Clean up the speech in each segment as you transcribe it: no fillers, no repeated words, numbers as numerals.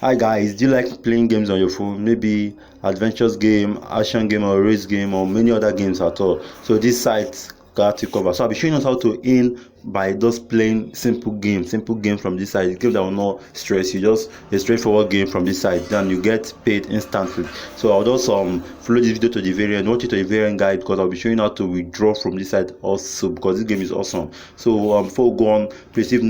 Hi guys, do you like playing games on your phone? Maybe adventures game, action game, or race game, or many other games at all. So this site got you covered. So I'll be showing us how to earn by just playing simple game from this site. Game that will not stress you, just a straightforward game from this site. Then you get paid instantly. So I'll just follow this video to the very end, watch it to the very end guide, because I'll be showing how to withdraw from this site also, because this game is awesome. So before we go on, please, if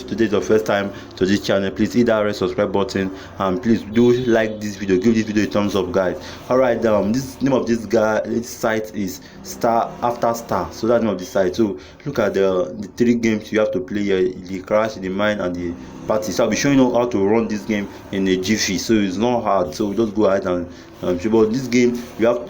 today is your first time to this channel, please hit that red subscribe button, and please do like this video, give this video a thumbs up guys. All right, this name of this site is Star After Star. So that's the name of the site. So look at the three games you have to play here: the crash, the mine, and the party. So I'll be showing you how to run this game in a jiffy, so it's not hard. So just go ahead and but this game you have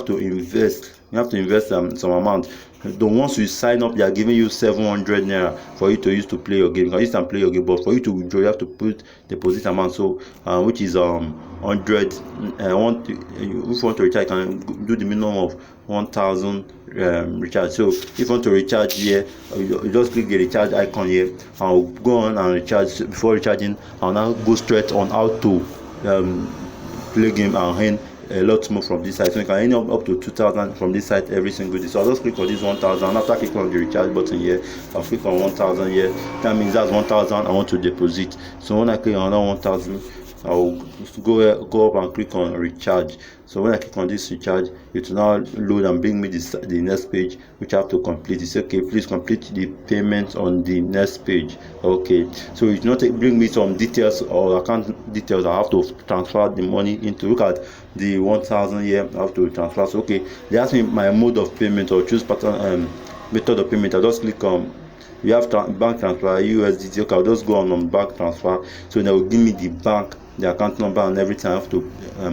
to invest. You have to invest some amount. Once you sign up, they are giving you 700 naira for you to use to play your game. You can play your game, but for you to withdraw, you have to put deposit amount. So which is 100. If you want to recharge, you can do the minimum of 1000 recharge. So if you want to recharge here, you just click the recharge icon here. I'll go on and recharge. Before recharging, I'll now go straight on how to play game and earn a lot more from this site. So you can earn up to 2000 from this site every single day. So I'll just click on this 1000. After clicking on the recharge button here, I'll click on 1000 here. That means that's 1000 I want to deposit. So when I click on another 1000, I'll go up and click on recharge. So when I click on this recharge, it will now load and bring me the next page, which I have to complete. It's okay, please complete the payment on the next page. Okay, so it will not bring me some details or account details. I have to transfer the money into. Look at the 1000 here. I have to transfer. So okay, they ask me my mode of payment or choose pattern method of payment. I just click on you have bank transfer, USDT. Okay, I'll just go on bank transfer. So they will give me the bank, the account number, and everything I have to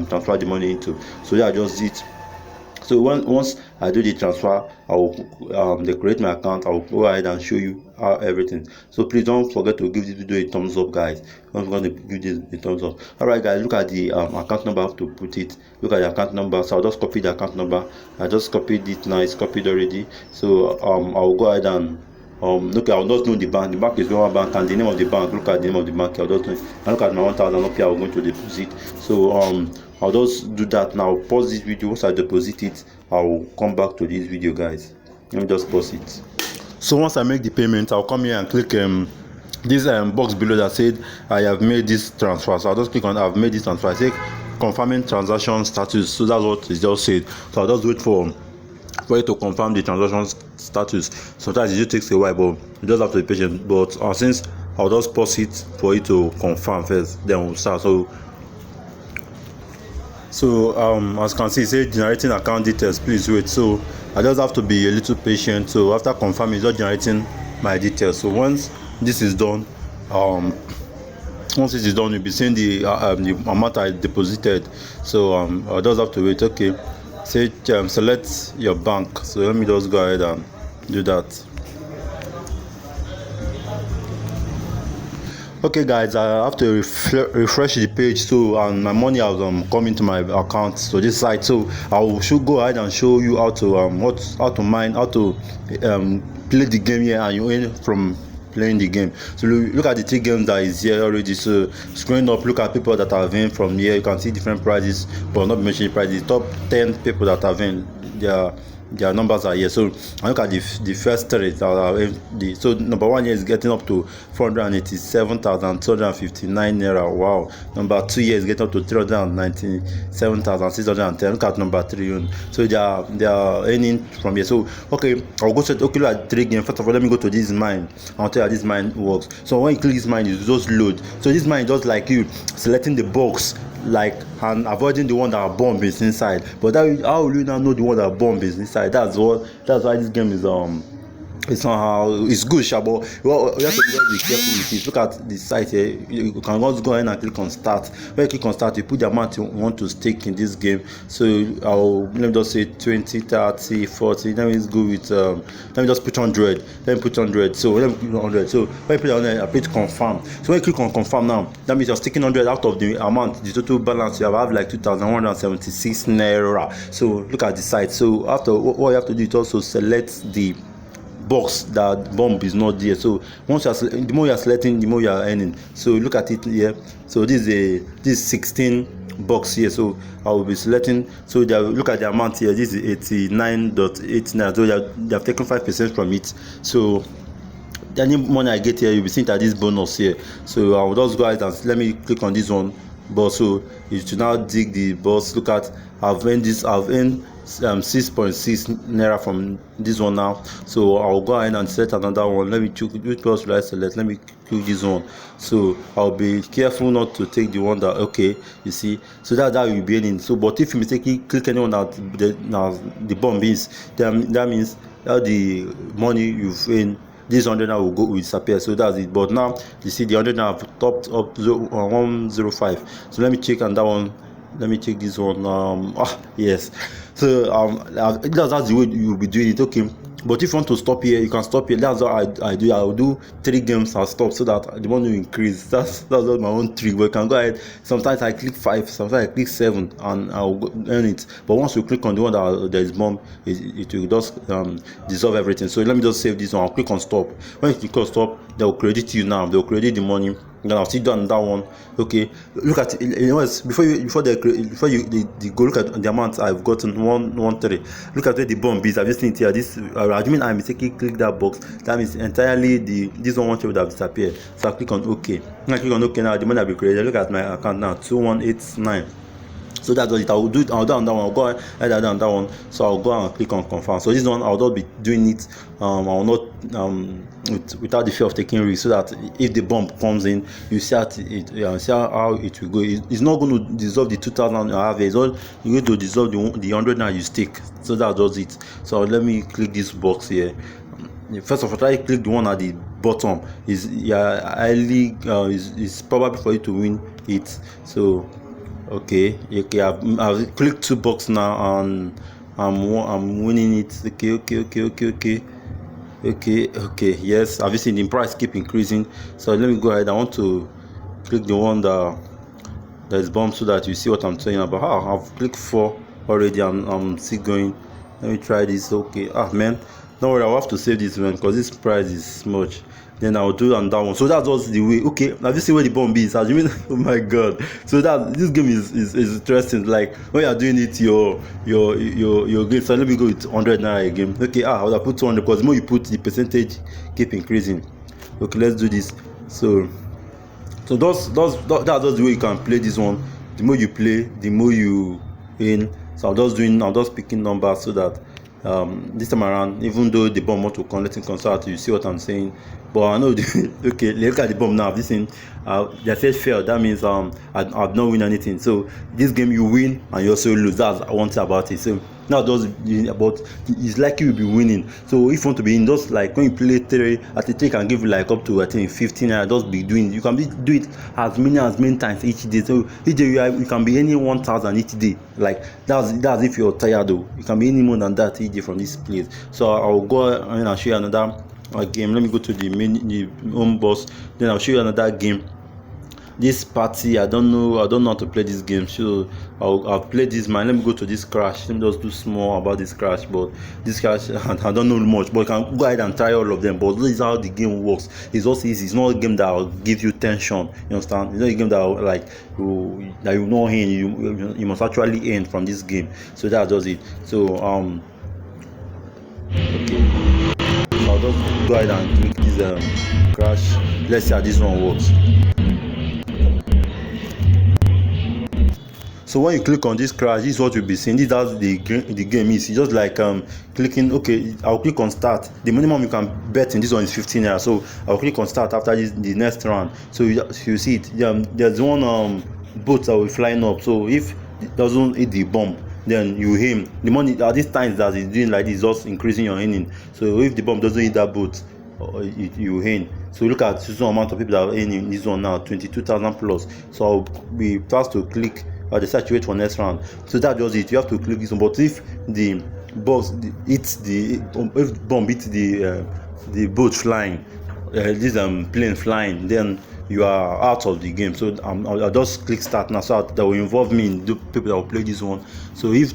transfer the money into. So yeah, just it. So once I do the transfer, I will decorate my account. I will go ahead and show you how everything. So please don't forget to give this video a thumbs up guys. Don't forget to give this a thumbs up. All right guys, look at the account number. I have to put it. Look at the account number. So I'll just copy the account number. I just copied it now. It's copied already. So I'll go ahead and look, I'll just know the bank. The bank is Global Bank, and the name of the bank. Look at the name of the bank. I'll just know. And look at my 1000 up here. I'm going to deposit. So I'll just do that now. Pause this video. Once I deposit it, I'll come back to this video guys. Let me just pause it. So once I make the payment, I'll come here and click this box below that said I have made this transfer. So I'll just click on I've made this transfer. I say confirming transaction status. So that's what it just said. So I'll just wait for you to confirm the transaction status. Sometimes it just takes a while, but you just have to be patient. But since I'll just pause it for you to confirm first, then we'll start. So as you can see, it says generating account details, please wait. So I just have to be a little patient. So after confirming, it's just generating my details. So once this is done, you'll be seeing the amount I deposited. So I just have to wait. Okay, say select your bank. So let me just go ahead and do that. Okay guys, I have to refresh the page. So and my money has come into my account, so this site. So I should go ahead and show you how to mine, how to play the game here, and you earn from playing the game. So look at the three games that is here already. So scrolling up, look at people that have in from here. You can see different prices, but not mentioning prices. Top 10 people that have in their numbers are here. So I look at the first three that are so number one here is getting up to 487,259 naira. Wow. Number 2 here is getting up to 397,610. Look at number 3. So they are earning from here. So okay, I'll go straight. Okay, look at 3 games. First of all, let me go to this mine. I'll tell you how this mine works. So when you click this mine, you just load. So this mine is just like you selecting the box, and avoiding the one that bomb is inside. But how will you now know the one that bomb is inside? That's why this game is it's good, but well, you have to be careful with it. Look at the site here. You can just go ahead and click on start. When you click on start, you put the amount you want to stake in this game. So let me just say 20, 30, 40. Let me just go with let me just put 100. Let me put 100. So let me put 100. So when you put 100, I put confirm. So when you click on confirm now, that means you're staking 100 out of the amount, the total balance you have like 2,176 naira. So look at the site. So after what you have to do is also select the box that bomb is not there. So once the more you are selecting, the more you are earning. So look at it here. So this is 16 box here. So I will be selecting. So look at the amount here. This is 89.89. So they have taken 5% from it. So any money I get here, you'll be seeing that this bonus here. So I will just go ahead and let me click on this one. But so you should now dig the box. Look at, I've earned 6.6 naira from this one now. So I'll go ahead and select another one. Let me choose which box will I select. Let me click this one. So I'll be careful not to take the one that, okay, you see. So that's how you'll be earning. So but if you mistakenly click anyone that the bomb is, then that means that the money you've earned, this 100 now will disappear. So that's it. But now you see the 100 now have topped up 105. So let me check on that one. Let me check this one. Yes. So that's the way you'll be doing it. Okay. But if you want to stop here, you can stop here. That's what I do. I will do 3 games and stop so that the money will increase. That's my own trick. But you can go ahead. Sometimes I click 5, sometimes I click 7, and I'll earn it. But once you click on the one that there is bomb, it will just dissolve everything. So let me just save this one. I'll click on stop. When you click on stop, they will credit you now. They will credit the money. Then I'll sit down on that one. Okay, look at it. You know, before you go look at the amount I've gotten. 113. Look at where the bomb is. I've just seen it here. This I mean I mistakenly click that box. That means entirely this one would have disappeared. So I click on OK. When I click on OK now, the money will be created. Look at my account now, 2189. So that's what it. I will do it. I'll do on that one. I'll go ahead on that one. So I'll go and click on confirm. So this one I'll not be doing it. I will not without the fear of taking risk. So that if the bomb comes in, you see how it will go. It's not going to dissolve the 2000 I have. It's all you're going to dissolve the 100 now you stick. So that does it. So let me click this box here. First of all, try to click the one at the bottom. Is probably for you to win it. So okay, I've clicked 2 boxes now and I'm winning it. Okay, yes, I've seen the price keep increasing. So let me go ahead. I want to click the one that is bomb so that you see what I'm saying about. I've clicked 4 already. I'm still going. Let me try this. Okay, man, don't worry, I'll have to save this one because this price is much. Then I'll do on that one. So that was the way. Okay, now this is where the bomb is. As you mean, oh my god. So this game is interesting. Like when you are doing it, your game. So let me go with 100 naira again. Okay, I would have put 200 because the more you put, the percentage keep increasing. Okay, let's do this. So that's the way you can play this one. The more you play, the more you win. So I'm just picking numbers so that this time around, even though the bomb want to let it concert, you see what I'm saying. But I know okay, look at the bomb now. This thing they said fail. That means I've not win anything. So this game you win and you also lose. That's one thing about it. So now but it's likely you'll be winning. So if you want to be in, just like when you play 3 at the 3 can give you like up to I think 15 and just be doing. You can do it as many times each day. So each day you can be any 1000 each day. Like that's if you're tired though. You can be any more than that each day from this place. So I'll go and show you another game. Let me go to the home boss. Then I'll show you another game. This party, I don't know how to play this game. So I'll play this man. Let me go to this crash. Let me just do small about this crash. But this crash, I don't know much. But you can go ahead and try all of them. But this is how the game works. It's also easy. It's not a game that will give you tension. You understand? It's not a game that will, like that you know you must actually earn from this game. So that does it. So okay. I'll just go ahead and click this crash. Let's see how this one works. So when you click on this crash, this is what you'll be seeing. This is how the game is. It's just like clicking. Okay, I'll click on start. The minimum you can bet in this one is 15 naira. So I'll click on start after the next round. So you see it. There's one boat that will flying up. So if it doesn't hit the bomb, then you aim. The money at these times that it's doing like this is just increasing your aiming. So if the bomb doesn't hit that boat, you aim. So look at the amount of people that are aiming this one now, 22,000 plus. So I'll be fast to click. Decide to wait for next round. So that does it. You have to click this one. But if the box hits if bomb hits the boat flying, this plane flying, then you are out of the game. So I'll just click start now. So that will involve me in the people that will play this one. So if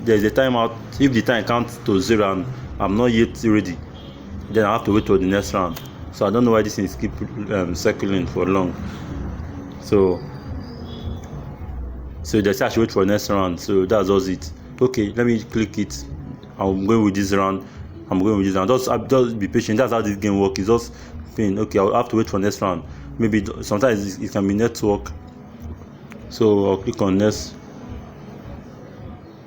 there's a timeout, if the time counts to 0 and I'm not yet ready, then I have to wait for the next round. So I don't know why this thing keep circling for long. So they say I should wait for the next round. So that's just it. Okay, let me click it. I'm going with this round. Just be patient. That's how this game works. It's just pain. Okay, I'll have to wait for next round. Maybe sometimes it can be network. So I'll click on next.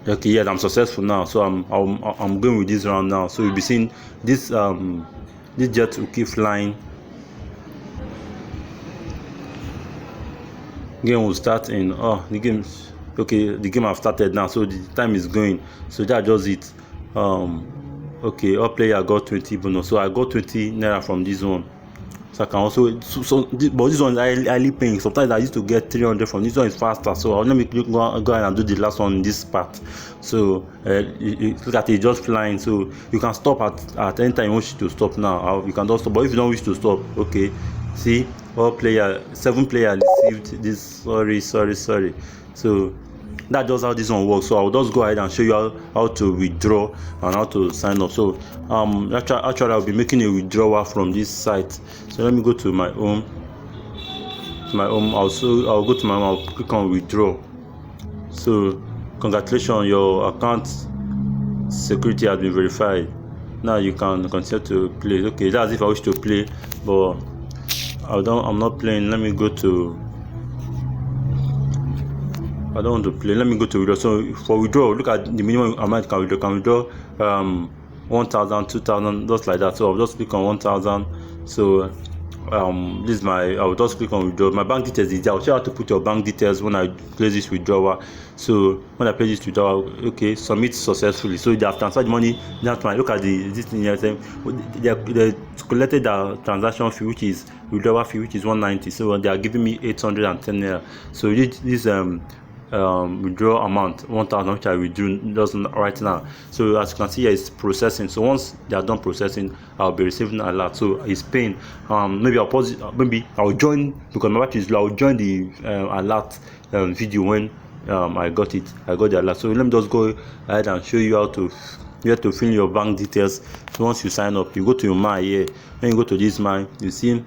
Okay, yes, I'm successful now. So I'm going with this round now. So you'll be seeing this this jet will keep flying. Game will start in the game. Okay, the game have started now, so the time is going. So that just it. Okay, all player got 20 bonus. So I got 20 naira from this one. So I can also but this one is highly paying. Sometimes I used to get 300 from this one. Is faster. So let me go ahead and do the last one in this part. So look at it, just flying. So you can stop at any time you wish to stop now. You can just stop. But if you don't wish to stop, okay. See, seven players received this. Sorry. So that's just how this one works. So I'll just go ahead and show you how to withdraw and how to sign up. So actually I'll be making a withdrawal from this site. So let me go to my home. I'll go to my home. I'll click on withdraw. So congratulations, your account security has been verified. Now you can continue to play. Okay, that's if I wish to play, but I'm not playing. Let me go to. I don't want to play. Let me go to withdraw. So for withdraw, look at the minimum amount can withdraw. 1,000, 2,000, just like that. So I'll just click on 1,000. So this is I'll just click on withdraw. My bank details is there. I'll show you how to put your bank details when I place this withdrawal. So when I place this withdrawal, okay, submit successfully. So they have transferred money. That's why look at this thing here. They collected the transaction fee, which is withdrawal fee, which is 190. So they are giving me 810 naira. So this withdraw amount 1,000, which I withdrew just right now. So as you can see here, it's processing. So once they are done processing, I'll be receiving a lot. So it's paying. Maybe I'll pause it. Maybe I'll join, because my battery is low. I'll join the alert video when I got the alert. So let me just go ahead and show you how to fill in your bank details. So once you sign up, you go to your my here. When you go to this my, you see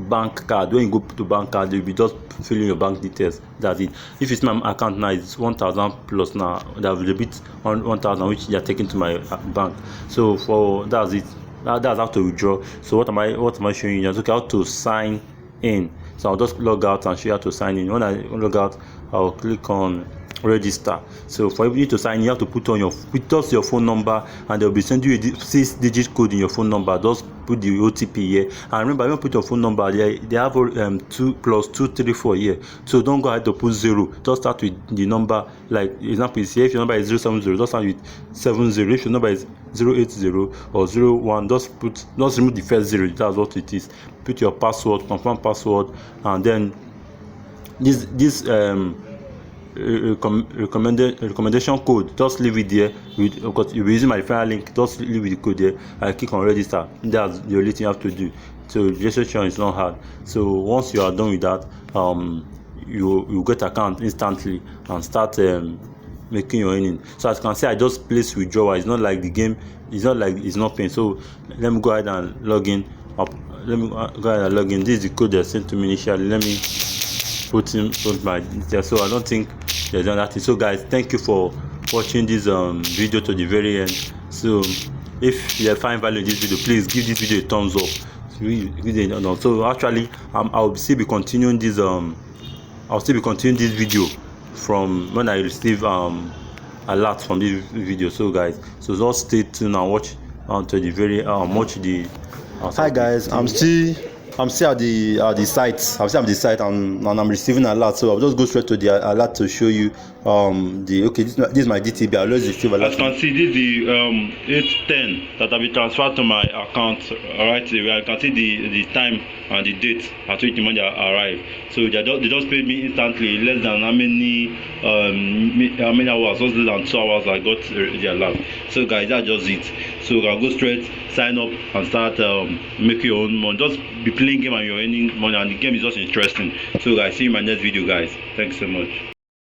bank card. When you go to bank card, you'll be just filling your bank details. That's it. If it's my account now, it's 1,000 plus now. That will be on 1,000, which they are taking to my bank. So that's it. That's how to withdraw. So what am I showing you? Okay, how to sign in. So I'll just log out and show you how to sign in. When I log out, I'll click on register. So for you to sign in, you have to put just your phone number, and they'll be sending you a 6-digit code in your phone number. Just put the OTP here, and remember, when you put your phone number there, they have 2 plus 2 3 4 here. So don't go ahead to put 0. Just start with the number. Like example is here, if your number is 070, just start with 70. If your number is 080 or 01, just remove the first 0. That's what it is. Put your password, confirm password, and then this recommendation code, just leave it there. Because you'll be using my referral link, just leave the code there. I click on register. That's the only thing you have to do. So registration is not hard. So once you are done with that, you get account instantly and start making your earning. So as you can see, I just place withdrawal. It's not like the game. It's not like it's not paying. So let me go ahead and log in. This is the code they sent to me initially. Let me put my details. So I don't think there's that. So guys, thank you for watching this video to the very end. So if you find value in this video, please give this video a thumbs up. So actually, I'll still be continuing this video from when I receive alert from this video. So guys, so just stay tuned and watch until the very watch the. Hi guys, I'm still at the site. And I'm receiving an alert. So I'll just go straight to the alert to show you this is my DTB. I'll just receive alert. As you can see, this is the 810 that will be transferred to my account right away. I can see the time and the date at which the money arrived. So they just paid me instantly, less than how many hours, less than 2 hours I got the alert. So guys, that's just it. So I'll go straight, sign up and start making your own money. Just be playing game and you're earning money, and the game is just interesting. So guys, see you in my next video guys. Thanks so much.